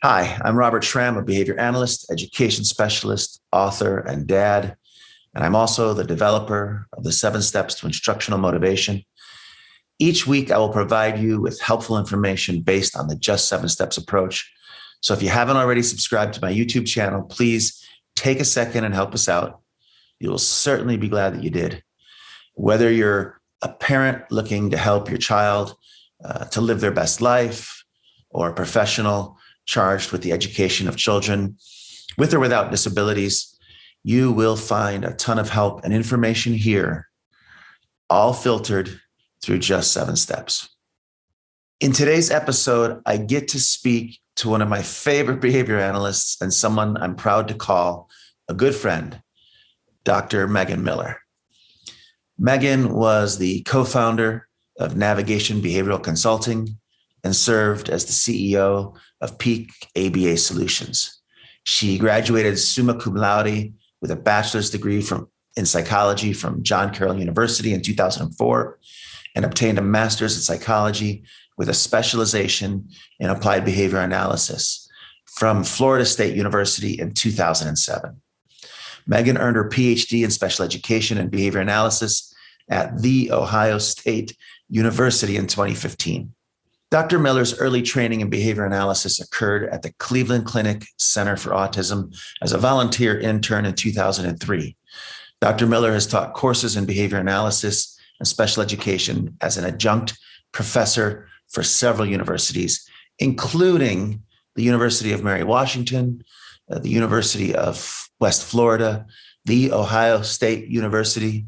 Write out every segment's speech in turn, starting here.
Hi, I'm Robert Schramm, a behavior analyst, education specialist, author, and dad. And I'm also the developer of the 7 Steps to Instructional Motivation. Each week, I will provide you with helpful information based on the Just 7 Steps approach. So if you haven't already subscribed to my YouTube channel, please take a second and help us out. You will certainly be glad that you did. Whether you're a parent looking to help your child to live their best life, or a professional charged with the education of children with or without disabilities, you will find a ton of help and information here, all filtered through Just 7 Steps. In today's episode, I get to speak to one of my favorite behavior analysts and someone I'm proud to call a good friend, Dr. Megan Miller. Megan was the co-founder of Navigation Behavioral Consulting and served as the CEO of Peak ABA Solutions. She graduated summa cum laude with a bachelor's degree in psychology from John Carroll University in 2004 and obtained a master's in psychology with a specialization in applied behavior analysis from Florida State University in 2007. Megan earned her PhD in special education and behavior analysis at The Ohio State University in 2015. Dr. Miller's early training in behavior analysis occurred at the Cleveland Clinic Center for Autism as a volunteer intern in 2003. Dr. Miller has taught courses in behavior analysis and special education as an adjunct professor for several universities, including the University of Mary Washington, the University of West Florida, The Ohio State University,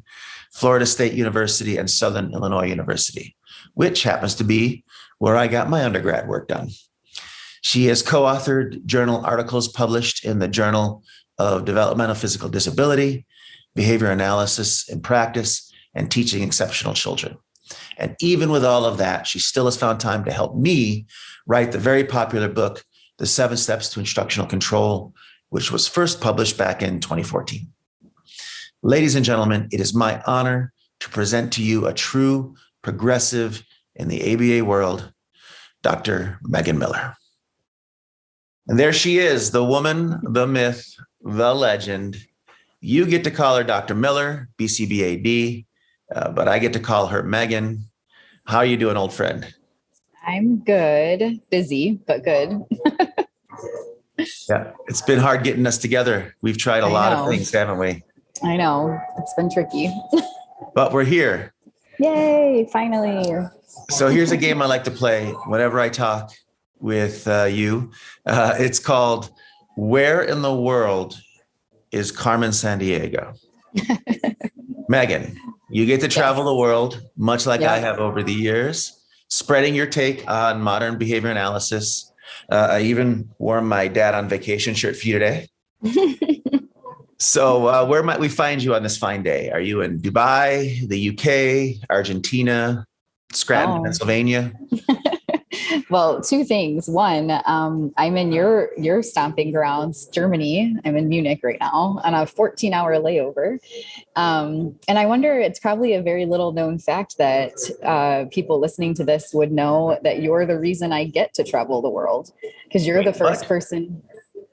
Florida State University, and Southern Illinois University, which happens to be where I got my undergrad work done. She has co-authored journal articles published in the Journal of Developmental Physical Disability, Behavior Analysis in Practice, and Teaching Exceptional Children. And even with all of that, she still has found time to help me write the very popular book, The 7 Steps to Instructional Control, which was first published back in 2014. Ladies and gentlemen, it is my honor to present to you a true progressive in the ABA world, Dr. Megan Miller. And there she is, the woman, the myth, the legend. You get to call her Dr. Miller, BCBAD, but I get to call her Megan. How are you doing, old friend? I'm good. Busy, but good. Yeah, it's been hard getting us together. We've tried a lot of things, haven't we? I know. It's been tricky. But we're here. Yay, finally. So here's a game I like to play whenever I talk with you. It's called Where in the World is Carmen Sandiego? Megan, you get to travel the world, much like I have over the years, spreading your take on modern behavior analysis. I even wore my dad on vacation shirt for you today. So where might we find you on this fine day? Are you in Dubai, the UK, Argentina, Scranton, Pennsylvania? Well, 2 things. One, I'm in your stomping grounds, Germany. I'm in Munich right now on a 14-hour layover. And I wonder, it's probably a very little known fact that people listening to this would know that you're the reason I get to travel the world, because you're the first person.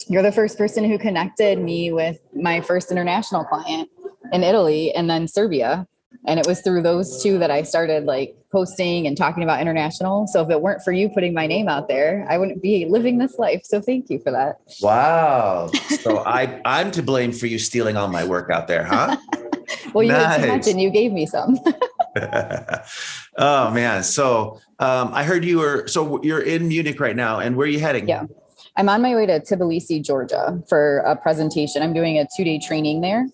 You're the first person who connected me with my first international client in Italy and then Serbia. And it was through those 2 that I started posting and talking about international. So if it weren't for you putting my name out there, I wouldn't be living this life. So thank you for that. Wow. So I'm to blame for you stealing all my work out there, huh? Well, you had too much and you gave me some. Oh man. So I heard you're in Munich right now, and where are you heading? Yeah. I'm on my way to Tbilisi, Georgia for a presentation. I'm doing a 2-day training there.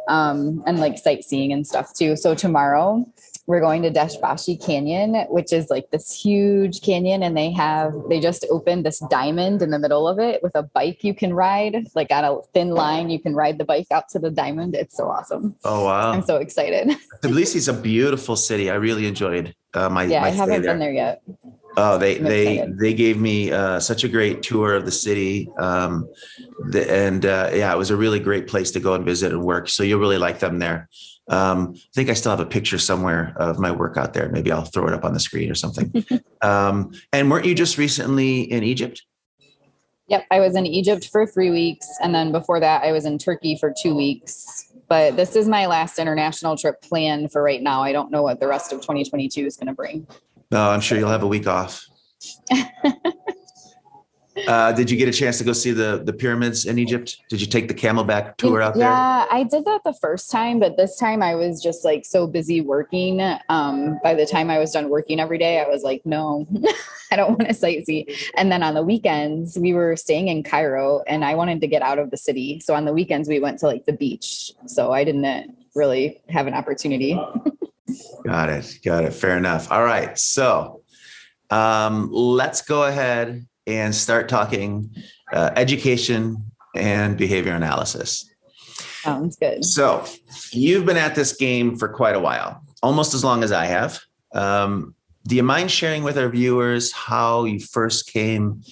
And sightseeing and stuff too. So tomorrow we're going to Deshbashi Canyon, which is this huge canyon. And they just opened this diamond in the middle of it with a bike you can ride, on a thin line. You can ride the bike out to the diamond. It's so awesome. Oh, wow. I'm so excited. Tbilisi is a beautiful city. I really enjoed my I stay haven't there. been there yet. Oh, they gave me such a great tour of the city. It was a really great place to go and visit and work. So you'll really like them there. I think I still have a picture somewhere of my work out there. Maybe I'll throw it up on the screen or something. And weren't you just recently in Egypt? Yep. I was in Egypt for 3 weeks. And then before that, I was in Turkey for 2 weeks. But this is my last international trip planned for right now. I don't know what the rest of 2022 is going to bring. No, I'm sure you'll have a week off. Did you get a chance to go see the pyramids in Egypt? Did you take the camelback tour out there? Yeah, I did that the first time, but this time I was just like so busy working. By the time I was done working every day, I was like, no, I don't want to sightsee. And then on the weekends, we were staying in Cairo and I wanted to get out of the city. So on the weekends, we went to like the beach. So I didn't really have an opportunity. Got it. Fair enough. All right. So let's go ahead and start talking education and behavior analysis. Sounds good. So you've been at this game for quite a while, almost as long as I have. Do you mind sharing with our viewers how you first came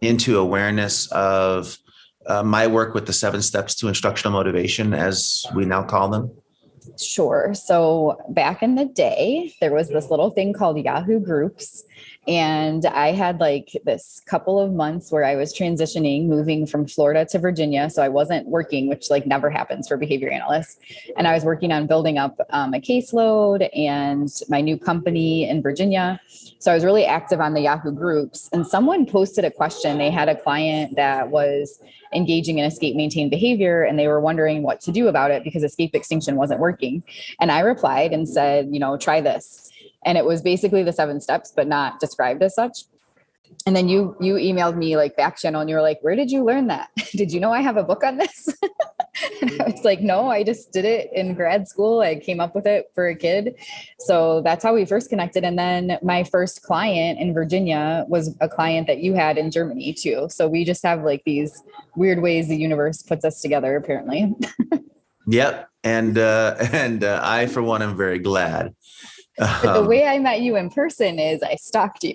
into awareness of my work with the 7 steps to instructional motivation, as we now call them? Sure. So back in the day, there was this little thing called Yahoo Groups. And I had like this couple of months where I was transitioning, moving from Florida to Virginia. So I wasn't working, which like never happens for behavior analysts. And I was working on building up a caseload and my new company in Virginia. So I was really active on the Yahoo Groups. And someone posted a question. They had a client that was engaging in escape maintain behavior and they were wondering what to do about it because escape extinction wasn't working. And I replied and said, try this. And it was basically the 7 steps, but not described as such. And then you emailed me like back channel and you were like, where did you learn that? Did you know I have a book on this? And I was like, no, I just did it in grad school. I came up with it for a kid. So that's how we first connected. And then my first client in Virginia was a client that you had in Germany too. So we just have like these weird ways the universe puts us together, apparently. Yep. And I, for one, am very glad. But the way I met you in person is I stalked you.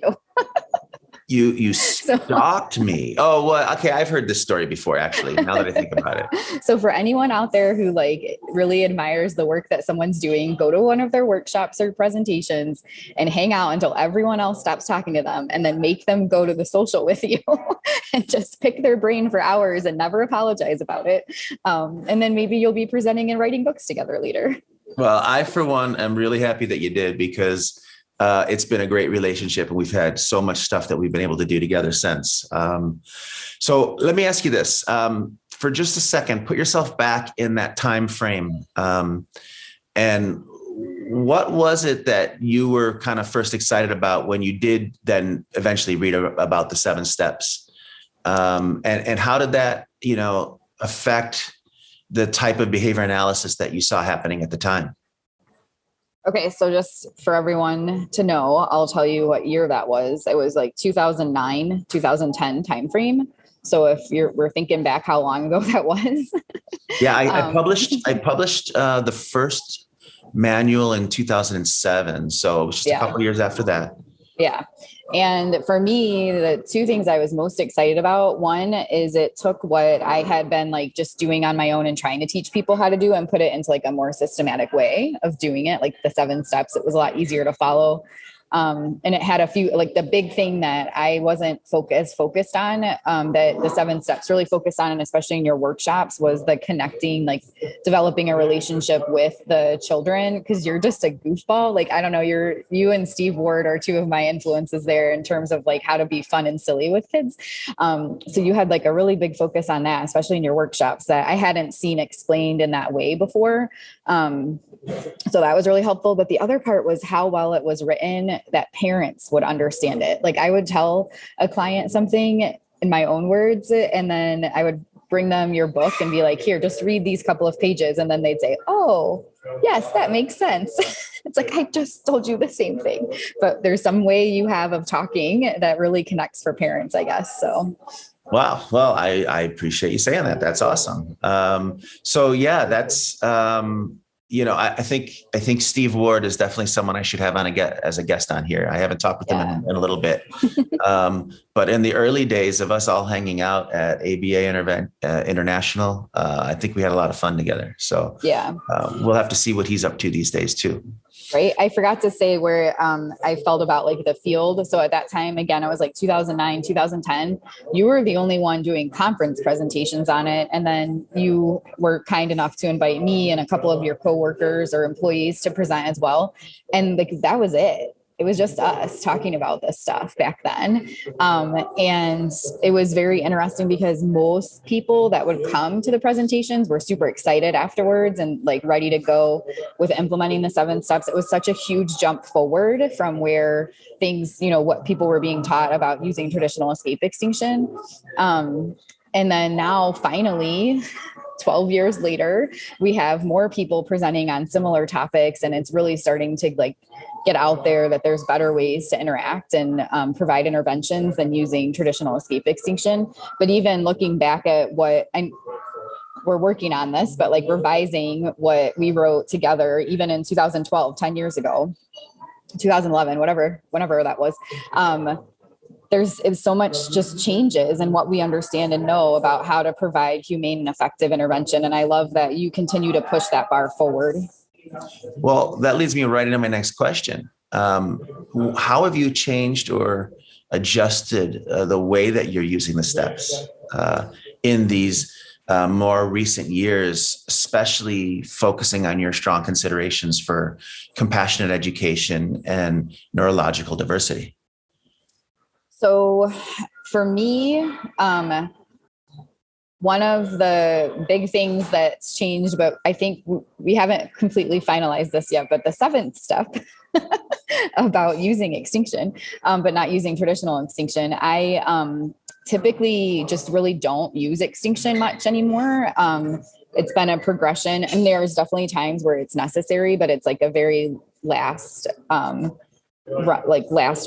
You stalked me. Oh, well, okay. I've heard this story before, actually, now that I think about it. So for anyone out there who like really admires the work that someone's doing, go to one of their workshops or presentations and hang out until everyone else stops talking to them and then make them go to the social with you and just pick their brain for hours and never apologize about it. And then maybe you'll be presenting and writing books together later. Well, I, for one, am really happy that you did because it's been a great relationship and we've had so much stuff that we've been able to do together since. So let me ask you this. For just a second, put yourself back in that time frame. And what was it that you were kind of first excited about when you did then eventually read about the 7 steps? And how did that, affect the type of behavior analysis that you saw happening at the time? Okay, so just for everyone to know, I'll tell you what year that was. It was like 2009, 2010 timeframe. So if we're thinking back how long ago that was. Yeah, I published the first manual in 2007. So it was just a couple of years after that. Yeah. And for me, the 2 things I was most excited about, one is it took what I had been like just doing on my own and trying to teach people how to do and put it into like a more systematic way of doing it, like the 7 steps. It was a lot easier to follow. And it had a few, like the big thing that I wasn't focused on, that the 7 steps really focused on, and especially in your workshops, was the connecting, like developing a relationship with the children. Cause you're just a goofball. Like, I don't know, you and Steve Ward are 2 of my influences there in terms of like how to be fun and silly with kids. So you had like a really big focus on that, especially in your workshops, that I hadn't seen explained in that way before. So that was really helpful. But the other part was how well it was written, that parents would understand it. Like I would tell a client something in my own words, and then I would bring them your book and be like, here, just read these couple of pages. And then they'd say, oh, yes, that makes sense. It's like, I just told you the same thing, but there's some way you have of talking that really connects for parents, I guess. So. Wow. Well, I appreciate you saying that. That's awesome. So yeah, that's, I think Steve Ward is definitely someone I should have on as a guest on here. I haven't talked with him in a little bit, but in the early days of us all hanging out at ABA International, I think we had a lot of fun together. So we'll have to see what he's up to these days too. Right. I forgot to say where I felt about like the field. So at that time, again, it was like 2009, 2010. You were the only one doing conference presentations on it. And then you were kind enough to invite me and a couple of your coworkers or employees to present as well. And like that was it. It was just us talking about this stuff back then. And it was very interesting because most people that would come to the presentations were super excited afterwards and like ready to go with implementing the 7 steps. It was such a huge jump forward from where things, what people were being taught about using traditional escape extinction. And then now finally, 12 years later, we have more people presenting on similar topics, and it's really starting to like get out there that there's better ways to interact and provide interventions than using traditional escape extinction. But even looking back at we're working on this, but like revising what we wrote together, even in 2012, 10 years ago, 2011, whenever that was, there's so much just changes in what we understand and know about how to provide humane and effective intervention. And I love that you continue to push that bar forward. Well, that leads me right into my next question. How have you changed or adjusted the way that you're using the steps in these more recent years, especially focusing on your strong considerations for compassionate education and neurological diversity? So for me, one of the big things that's changed, but I think we haven't completely finalized this yet, but the 7th step about using extinction, but not using traditional extinction. I typically just really don't use extinction much anymore. It's been a progression, and there's definitely times where it's necessary, but it's like a very last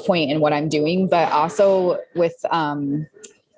point in what I'm doing. But also with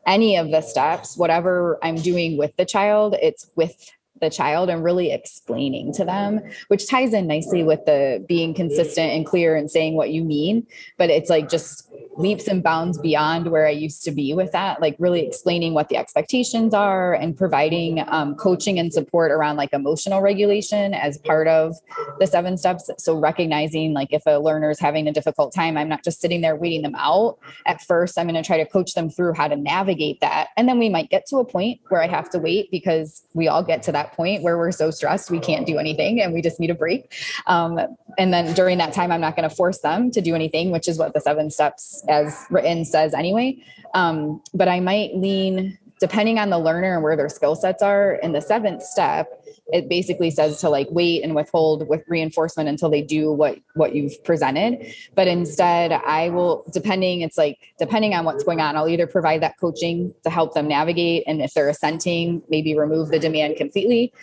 any of the steps, whatever I'm doing with the child, it's with the child and really explaining to them, which ties in nicely with the being consistent and clear and saying what you mean. But it's like just leaps and bounds beyond where I used to be with that, like really explaining what the expectations are and providing coaching and support around like emotional regulation as part of the 7 steps. So recognizing like if a learner is having a difficult time, I'm not just sitting there waiting them out. At first, I'm going to try to coach them through how to navigate that. And then we might get to a point where I have to wait, because we all get to that point where we're so stressed we can't do anything and we just need a break. And then during that time, I'm not going to force them to do anything, which is what the 7 steps as written says anyway. But I might lean, depending on the learner and where their skill sets are. In the 7th step, it basically says to like wait and withhold with reinforcement until they do what you've presented. But instead I will, depending on what's going on, I'll either provide that coaching to help them navigate. And if they're assenting, maybe remove the demand completely,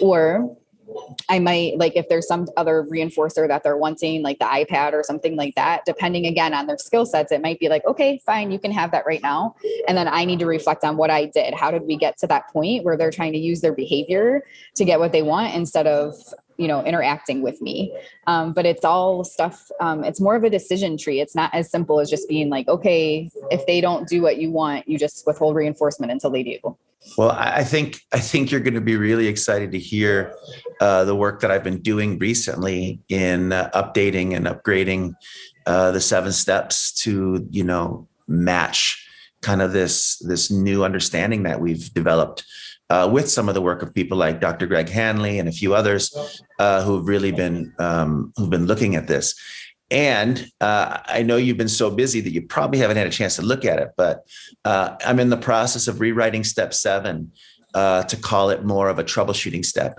or I might, like if there's some other reinforcer that they're wanting, like the iPad or something like that, depending again on their skill sets, it might be like, okay, fine, you can have that right now. And then I need to reflect on what I did. How did we get to that point where they're trying to use their behavior to get what they want instead of, interacting with me. But it's all stuff. It's more of a decision tree. It's not as simple as just being like, okay, if they don't do what you want, you just withhold reinforcement until they do. Well, I think you're going to be really excited to hear the work that I've been doing recently in updating and upgrading the 7 steps to, match kind of this new understanding that we've developed with some of the work of people like Dr. Greg Hanley and a few others who've really been looking at this. And I know you've been so busy that you probably haven't had a chance to look at it, but I'm in the process of rewriting step 7 to call it more of a troubleshooting step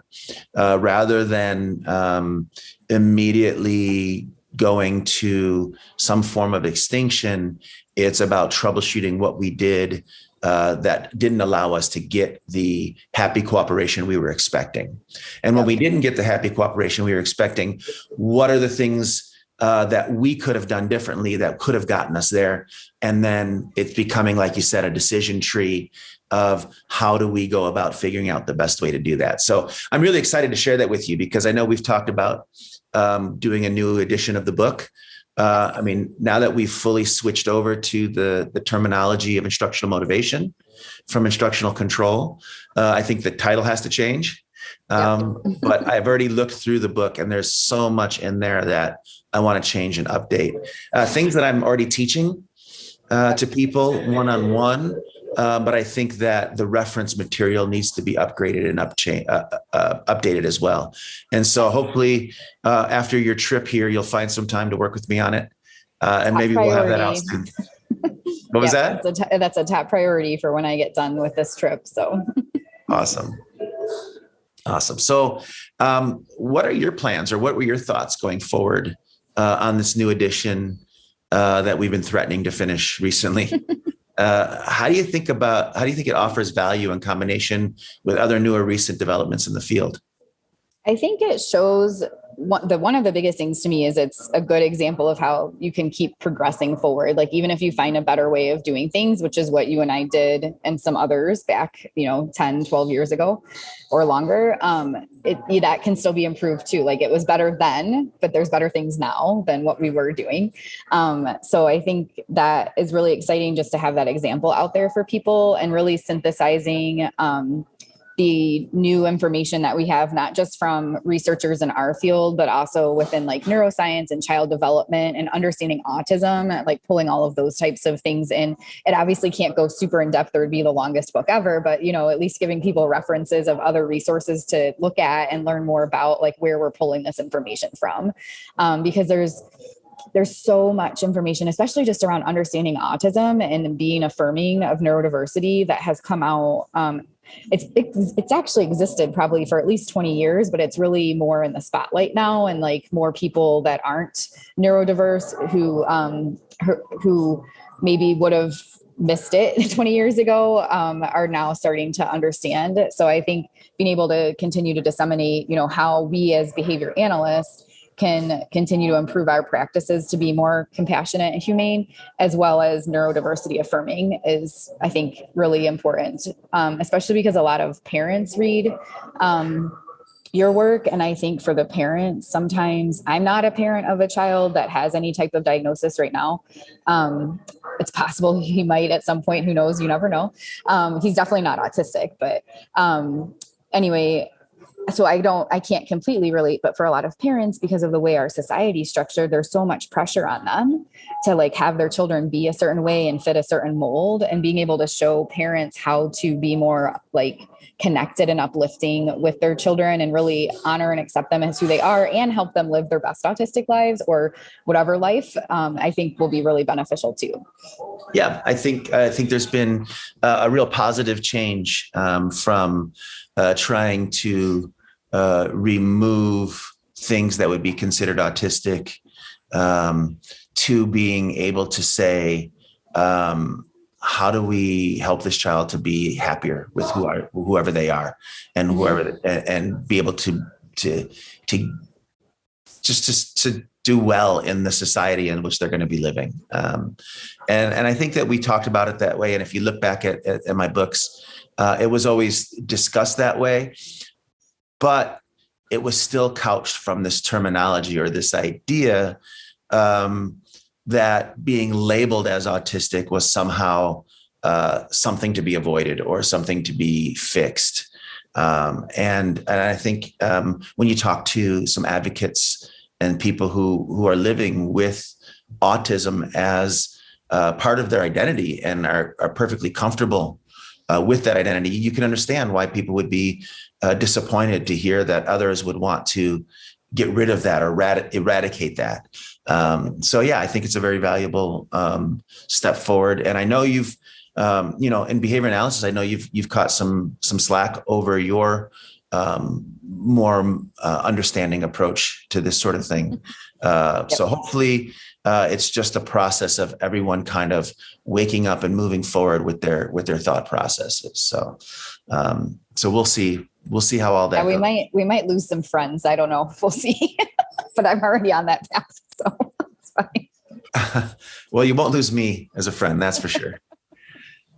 rather than immediately going to some form of extinction. It's about troubleshooting what we did that didn't allow us to get the happy cooperation we were expecting. And when we didn't get the happy cooperation we were expecting, what are the things that we could have done differently that could have gotten us there? And then it's becoming, like you said, a decision tree of how do we go about figuring out the best way to do that. So I'm really excited to share that with you, because I know we've talked about doing a new edition of the book. Now that we've fully switched over to the terminology of instructional motivation from instructional control, I think the title has to change. But I've already looked through the book, and there's so much in there that I want to change and update. Things that I'm already teaching to people one-on-one. But I think that the reference material needs to be upgraded and updated as well. And so hopefully after your trip here, you'll find some time to work with me on it. And maybe we'll have that out soon. What was that? That's a top priority for when I get done with this trip. So Awesome. So what are your plans, or what were your thoughts going forward on this new edition that we've been threatening to finish recently? How do you think it offers value in combination with other newer recent developments in the field? I think it shows one of the biggest things to me is it's a good example of how you can keep progressing forward. Like, even if you find a better way of doing things, which is what you and I did and some others back, 10, 12 years ago or longer, that can still be improved too. Like, it was better then, but there's better things now than what we were doing. So I think that is really exciting just to have that example out there for people, and really synthesizing, the new information that we have, not just from researchers in our field, but also within like neuroscience and child development and understanding autism, like pulling all of those types of things in. It obviously can't go super in depth, or it'd be the longest book ever, but at least giving people references of other resources to look at and learn more about, like, where we're pulling this information from. Because there's so much information, especially just around understanding autism and being affirming of neurodiversity, that has come out. It's actually existed probably for at least 20 years, but it's really more in the spotlight now, and like more people that aren't neurodiverse who maybe would have missed it 20 years ago are now starting to understand. So I think being able to continue to disseminate, how we as behavior analysts can continue to improve our practices to be more compassionate and humane, as well as neurodiversity affirming, is, I think, really important, especially because a lot of parents read your work. And I think for the parents, sometimes, I'm not a parent of a child that has any type of diagnosis right now. It's possible he might at some point, who knows, you never know. He's definitely not autistic, but anyway, so I can't completely relate, but for a lot of parents, because of the way our society is structured, there's so much pressure on them to like have their children be a certain way and fit a certain mold, and being able to show parents how to be more like connected and uplifting with their children, and really honor and accept them as who they are, and help them live their best autistic lives, or whatever life, I think will be really beneficial too. Yeah, I think there's been a real positive change from trying to remove things that would be considered autistic, to being able to say, how do we help this child to be happier with whoever they are, and and be able to do well in the society in which they're going to be living. And I think that we talked about it that way. And if you look back at my books, it was always discussed that way, but it was still couched from this terminology, or this idea that being labeled as autistic was somehow something to be avoided, or something to be fixed. And I think when you talk to some advocates and people who are living with autism as part of their identity, and are perfectly comfortable with that identity, you can understand why people would be disappointed to hear that others would want to get rid of that, or eradicate that. So yeah, I think it's a very valuable step forward. And I know you've, in behavior analysis, I know you've caught some slack over your more understanding approach to this sort of thing. So hopefully it's just a process of everyone kind of waking up and moving forward with their thought processes. So we'll see how all that goes. We might lose some friends. I don't know. We'll see. But I'm already on that path, so it's fine. Well, you won't lose me as a friend, that's for sure.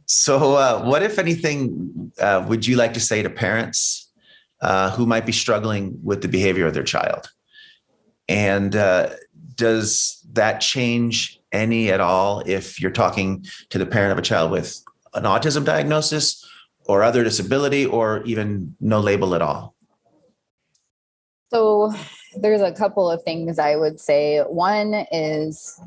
So what, if anything, would you like to say to parents who might be struggling with the behavior of their child? And does that change any at all if you're talking to the parent of a child with an autism diagnosis, or other disability, or even no label at all? So there's a couple of things I would say. One is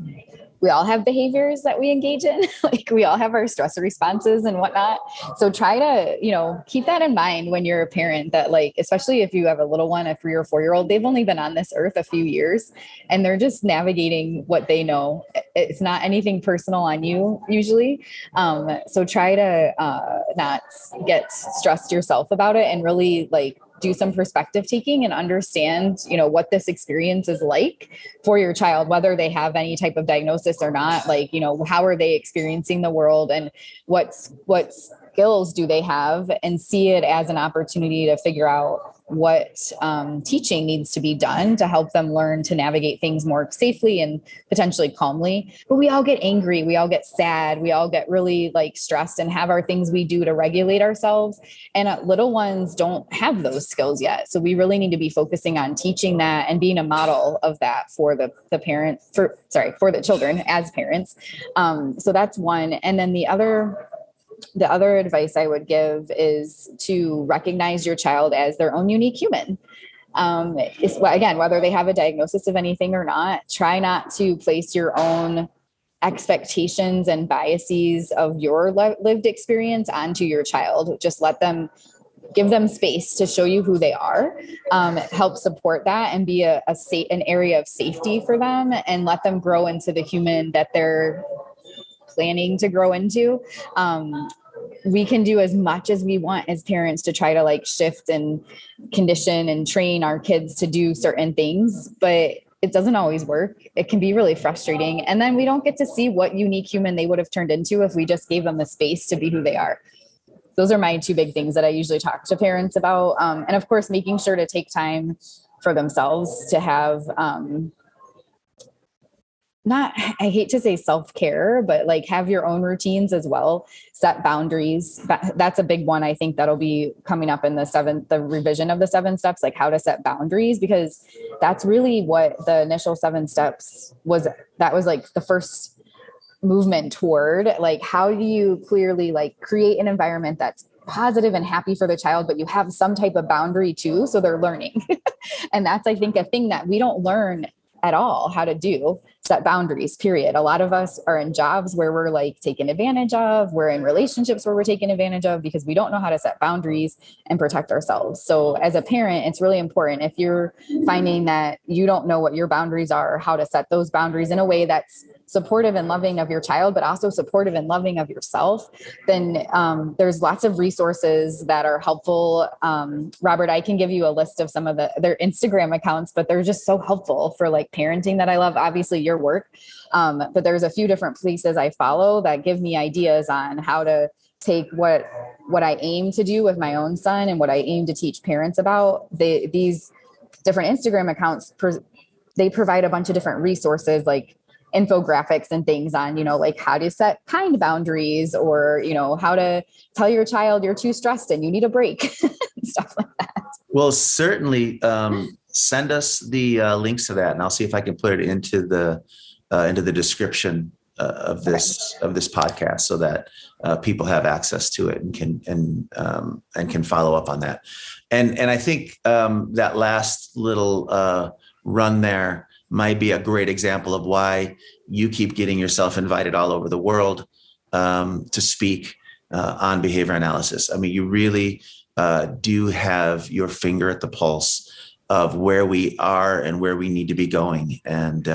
we all have behaviors that we engage in. Like we all have our stress responses and whatnot. So try to, keep that in mind when you're a parent that like, especially if you have a little one, a 3 or 4 year old, they've only been on this earth a few years and they're just navigating what they know. It's not anything personal on you usually. So try to not get stressed yourself about it and really like do some perspective taking and understand, what this experience is like for your child, whether they have any type of diagnosis or not. Like, how are they experiencing the world and what skills do they have, and see it as an opportunity to figure out what teaching needs to be done to help them learn to navigate things more safely and potentially calmly. But we all get angry, we all get sad, we all get really like stressed and have our things we do to regulate ourselves. And little ones don't have those skills yet. So we really need to be focusing on teaching that and being a model of that for the the children as parents. So that's one. And then the other advice I would give is to recognize your child as their own unique human. Again, whether they have a diagnosis of anything or not, try not to place your own expectations and biases of your lived experience onto your child. Just give them space to show you who they are, help support that and be an area of safety for them, and let them grow into the human that they're planning to grow into. We can do as much as we want as parents to try to like shift and condition and train our kids to do certain things, but it doesn't always work. It can be really frustrating. And then we don't get to see what unique human they would have turned into if we just gave them the space to be who they are. Those are my two big things that I usually talk to parents about. And of course, making sure to take time for themselves to have, I hate to say self-care, but like have your own routines as well. Set boundaries. That's a big one. I think that'll be coming up in the revision of the 7 steps, like how to set boundaries, because that's really what the initial 7 steps was. That was like the first movement toward like, how do you clearly like create an environment that's positive and happy for the child, but you have some type of boundary too. So they're learning. And that's, I think, a thing that we don't learn at all how to do. Set boundaries, period. A lot of us are in jobs where we're like taken advantage of. We're in relationships where we're taken advantage of because we don't know how to set boundaries and protect ourselves. So as a parent, it's really important if you're finding that you don't know what your boundaries are or how to set those boundaries in a way that's supportive and loving of your child, but also supportive and loving of yourself, then there's lots of resources that are helpful. Robert, I can give you a list of some of their Instagram accounts, but they're just so helpful for like parenting that I love. Obviously your work. But there's a few different places I follow that give me ideas on how to take what I aim to do with my own son and what I aim to teach parents about. These different Instagram accounts, they provide a bunch of different resources like infographics and things on, like how to set kind boundaries, or, how to tell your child you're too stressed and you need a break, stuff like that. Well, certainly send us the links to that, and I'll see if I can put it into the description of this podcast, so that people have access to it and can follow up on that. And I think that last little run there might be a great example of why you keep getting yourself invited all over the world to speak on behavior analysis. I mean, you really do have your finger at the pulse of where we are and where we need to be going. And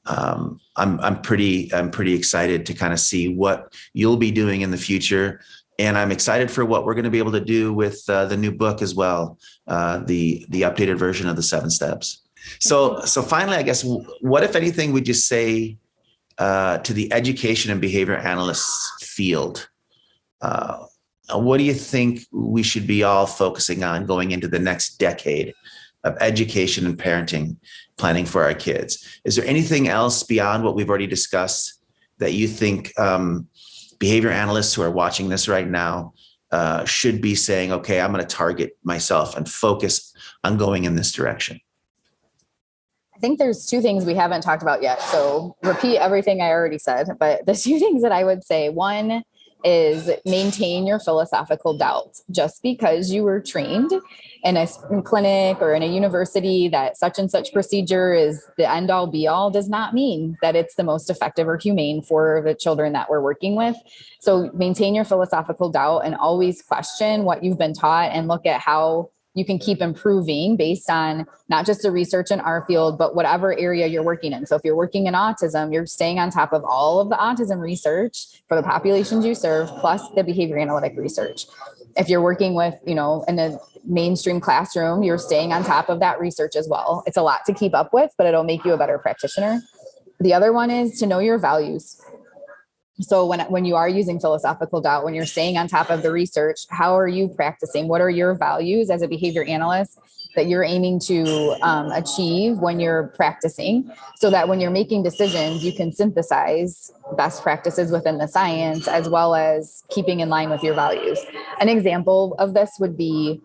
I'm pretty excited to kind of see what you'll be doing in the future. And I'm excited for what we're going to be able to do with the new book as well, the updated version of the 7 steps. So finally, I guess, what, if anything, would you say to the education and behavior analysts field? What do you think we should be all focusing on going into the next decade of education and parenting planning for our kids? Is there anything else beyond what we've already discussed that you think behavior analysts who are watching this right now should be saying, okay, I'm going to target myself and focus on going in this direction? I think there's 2 things we haven't talked about yet. So repeat everything I already said, but the 2 things that I would say: one is maintain your philosophical doubts. Just because you were trained in a clinic or in a university that such and such procedure is the end all be all does not mean that it's the most effective or humane for the children that we're working with. So maintain your philosophical doubt and always question what you've been taught and look at how you can keep improving based on not just the research in our field, but whatever area you're working in. So if you're working in autism, you're staying on top of all of the autism research for the populations you serve, plus the behavior analytic research. If you're working with, in a mainstream classroom, you're staying on top of that research as well. It's a lot to keep up with, but it'll make you a better practitioner. The other one is to know your values. So when you are using philosophical doubt, when you're staying on top of the research, how are you practicing? What are your values as a behavior analyst that you're aiming to achieve when you're practicing, so that when you're making decisions, you can synthesize best practices within the science as well as keeping in line with your values. An example of this would be,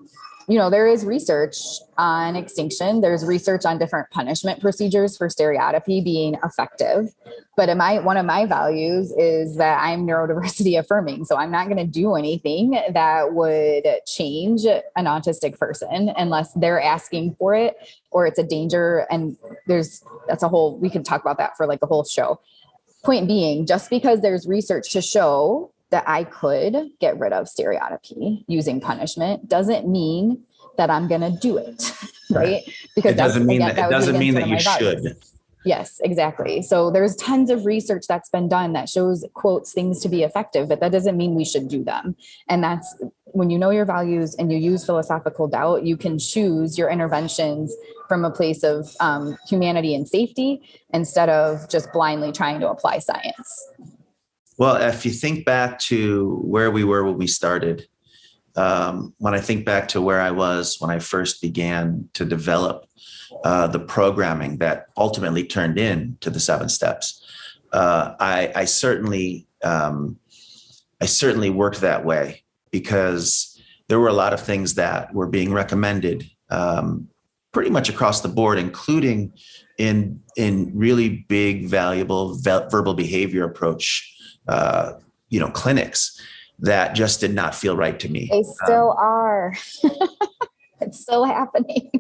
there is research on extinction. There's research on different punishment procedures for stereotypy being effective. But one of my values is that I'm neurodiversity affirming. So I'm not going to do anything that would change an autistic person unless they're asking for it or it's a danger. And we could talk about that for like a whole show. Point being, just because there's research to show that I could get rid of stereotypy using punishment doesn't mean that I'm going to do it, right? Because it doesn't mean that you should. Yes, exactly. So there's tons of research that's been done that shows, quotes, things to be effective, but that doesn't mean we should do them. And that's when you know your values and you use philosophical doubt, you can choose your interventions from a place of humanity and safety instead of just blindly trying to apply science. Well, if you think back to where we were when we started, when I think back to where I was when I first began to develop the programming that ultimately turned into the 7 steps, I certainly worked that way because there were a lot of things that were being recommended pretty much across the board, including in really big, valuable verbal behavior approach clinics that just did not feel right to me. They still are. It's still happening.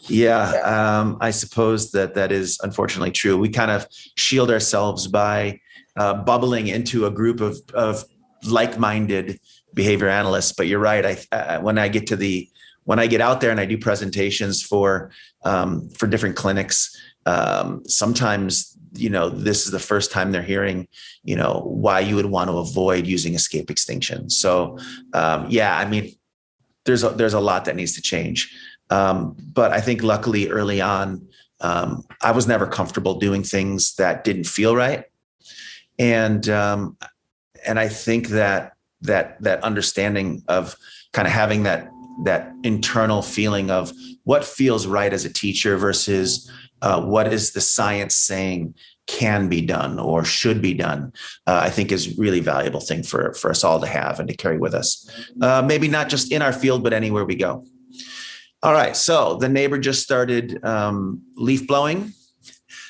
I suppose that is unfortunately true. We kind of shield ourselves by bubbling into a group of like-minded behavior analysts. But you're right. When I get out there and I do presentations for different clinics, sometimes this is the first time they're hearing, why you would want to avoid using escape extinction. So, there's a lot that needs to change. But I think luckily early on, I was never comfortable doing things that didn't feel right. And I think that understanding of kind of having that internal feeling of what feels right as a teacher versus what is the science saying can be done or should be done, I think is really valuable thing for us all to have and to carry with us. Maybe not just in our field, but anywhere we go. All right. So the neighbor just started leaf blowing.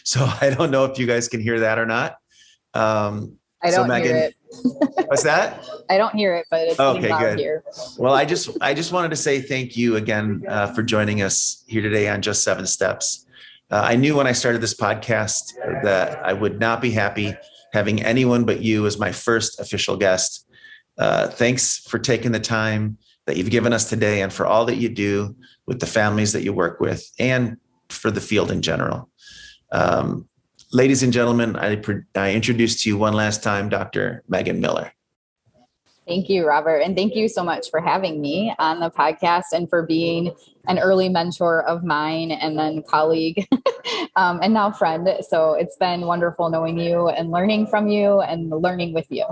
So I don't know if you guys can hear that or not. I don't hear it. What's that? I don't hear it, but it's okay, loud good. Here. Well, I just wanted to say thank you again for joining us here today on Just 7 Steps. I knew when I started this podcast that I would not be happy having anyone but you as my first official guest. Thanks for taking the time that you've given us today and for all that you do with the families that you work with and for the field in general. Ladies and gentlemen, I introduce to you one last time, Dr. Megan Miller. Thank you, Robert. And thank you so much for having me on the podcast and for being an early mentor of mine and then colleague and now friend. So it's been wonderful knowing you and learning from you and learning with you.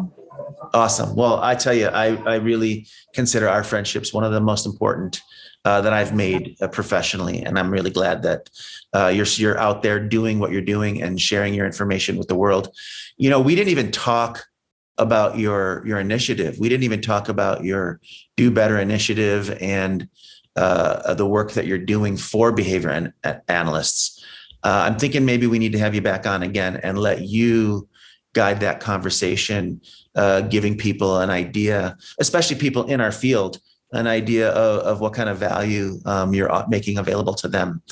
Awesome. Well, I tell you, I really consider our friendships one of the most important that I've made professionally. And I'm really glad that you're out there doing what you're doing and sharing your information with the world. We didn't even talk about your initiative. We didn't even talk about your Do Better initiative and the work that you're doing for behavior analysts. I'm thinking maybe we need to have you back on again and let you guide that conversation giving people an idea, especially people in our field, an idea of what kind of value you're making available to them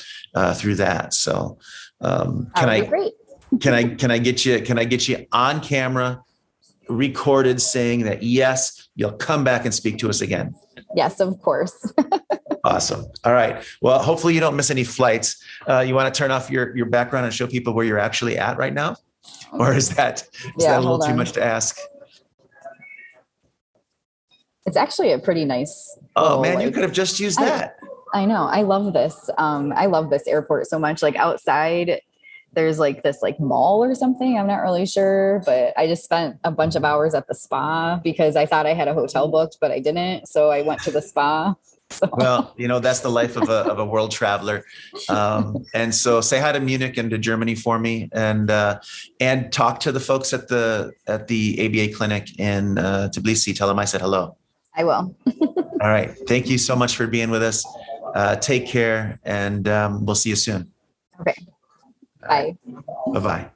through that. So can I get you on camera, recorded, saying that, yes, you'll come back and speak to us again? Yes, of course. Awesome. All right. Well, hopefully you don't miss any flights. You want to turn off your background and show people where you're actually at right now? Or is that a little too much to ask? It's actually a pretty nice. Oh man, you could have just used that. I know. I love this. I love this airport so much. Like outside, there's like this like mall or something. I'm not really sure, but I just spent a bunch of hours at the spa because I thought I had a hotel booked, but I didn't. So I went to the spa. So. Well, that's the life of a world traveler. And so say hi to Munich and to Germany for me, and talk to the folks at the ABA clinic in Tbilisi. Tell them I said hello. I will. All right. Thank you so much for being with us. Take care, and we'll see you soon. Okay. Bye. Bye-bye.